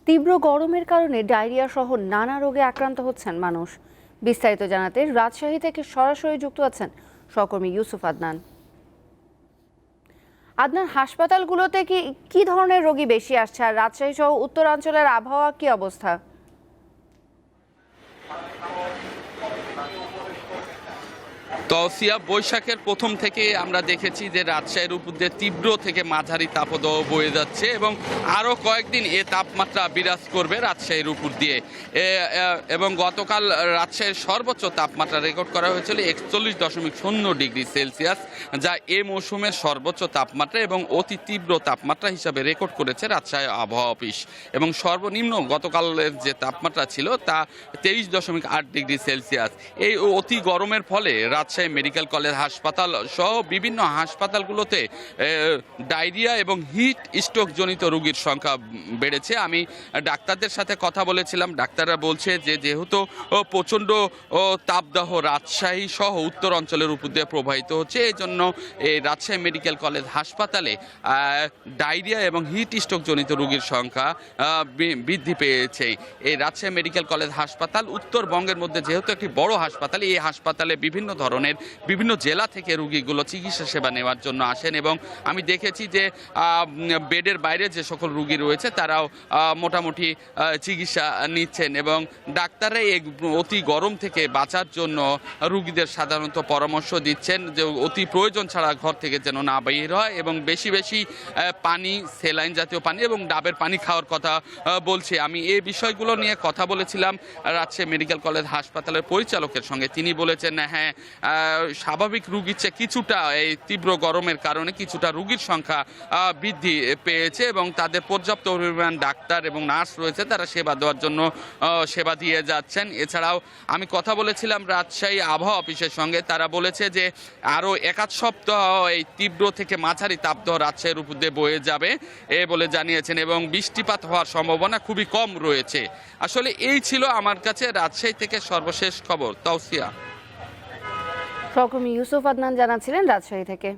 তীব্র গরমের কারণে ডায়রিয়া সহ নানা রোগে আক্রান্ত হচ্ছেন মানুষ। বিস্তারিত জানাতে রাজশাহী থেকে সরাসরি যুক্ত আছেন সহকর্মী ইউসুফ আদনান। আদনান, হাসপাতালগুলোতে কি ধরনের রোগী বেশি আসছে, আর রাজশাহী সহ উত্তরাঞ্চলের আবহাওয়া কি অবস্থা? তৌসিয়া, বৈশাখের প্রথম থেকে আমরা দেখেছি যে রাজশাহীর উপর দিয়ে তীব্র থেকে মাঝারি তাপদাহ বয়ে যাচ্ছে এবং আরও কয়েকদিন এ তাপমাত্রা বিরাজ করবে রাজশাহীর উপর দিয়ে। এবং গতকাল রাজশাহীর সর্বোচ্চ তাপমাত্রা রেকর্ড করা হয়েছিল 41.0 ডিগ্রি সেলসিয়াস, যা এ মৌসুমের সর্বোচ্চ তাপমাত্রা এবং অতি তীব্র তাপমাত্রা হিসাবে রেকর্ড করেছে রাজশাহী আবহাওয়া অফিস। এবং সর্বনিম্ন গতকালের যে তাপমাত্রা ছিল তা 23.8 ডিগ্রি সেলসিয়াস। এই অতি গরমের ফলে রাজশাহী মেডিকেল কলেজ হাসপাতাল সহ বিভিন্ন হাসপাতালগুলোতে ডায়রিয়া এবং হিট স্ট্রোক জনিত রোগীর সংখ্যা বেড়েছে। আমি ডাক্তারদের সাথে কথা বলেছিলাম, ডাক্তাররা বলছে যে যেহেতু প্রচণ্ড তাপদাহ রাজশাহী সহ উত্তর অঞ্চলের উপর দিয়ে প্রবাহিত হচ্ছে, এই জন্য এই রাজশাহী মেডিকেল কলেজ হাসপাতালে ডায়রিয়া এবং হিট স্ট্রোক জনিত রোগীর সংখ্যা বৃদ্ধি পেয়েছে। এই রাজশাহী মেডিকেল কলেজ হাসপাতাল উত্তরবঙ্গের মধ্যে যেহেতু একটি বড় হাসপাতাল, এই হাসপাতালে বিভিন্ন ধরনের বিভিন্ন জেলা থেকে রোগীগুলো চিকিৎসা সেবা নেওয়ার জন্য আসেন এবং আমি দেখেছি যে বেডের বাইরে যে সকল রোগী রয়েছে তারাও মোটামুটি চিকিৎসা নিচ্ছেন এবং ডাক্তাররা এই অতি গরম থেকে বাঁচার জন্য রোগীদের সাধারণত পরামর্শ দিচ্ছেন যে অতি প্রয়োজন ছাড়া ঘর থেকে যেন না বের হয় এবং বেশি বেশি পানি, সেলাইন জাতীয় পানি এবং ডাবের পানি খাওয়ার কথা বলছে। আমি এই বিষয়গুলো নিয়ে কথা বলেছিলাম রাজশাহী মেডিকেল কলেজ হাসপাতালের পরিচালকের সঙ্গে। তিনি বলেছেন হ্যাঁ, স্বাভাবিক রোগীর চেয়ে কিছুটা এই তীব্র গরমের কারণে কিছুটা রোগীর সংখ্যা বৃদ্ধি পেয়েছে এবং তাদের পর্যাপ্ত পরিমাণ ডাক্তার এবং নার্স রয়েছে, তারা সেবা দেওয়ার জন্য সেবা দিয়ে যাচ্ছেন। এছাড়াও আমি কথা বলেছিলাম রাজশাহী আবহাওয়া অফিসের সঙ্গে, তারা বলেছে যে আরও 1-8 সপ্তাহ এই তীব্র থেকে মাঝারি তাপদাহ রাজশাহীর উপর দিয়ে বয়ে যাবে এ বলে জানিয়েছেন এবং বৃষ্টিপাত হওয়ার সম্ভাবনা খুবই কম রয়েছে। আসলে এই ছিল আমার কাছে রাজশাহী থেকে সর্বশেষ খবর। তাওসিয়া। সহকর্মী ইউসুফ আদনান জানাচ্ছিলেন রাজশাহী থেকে।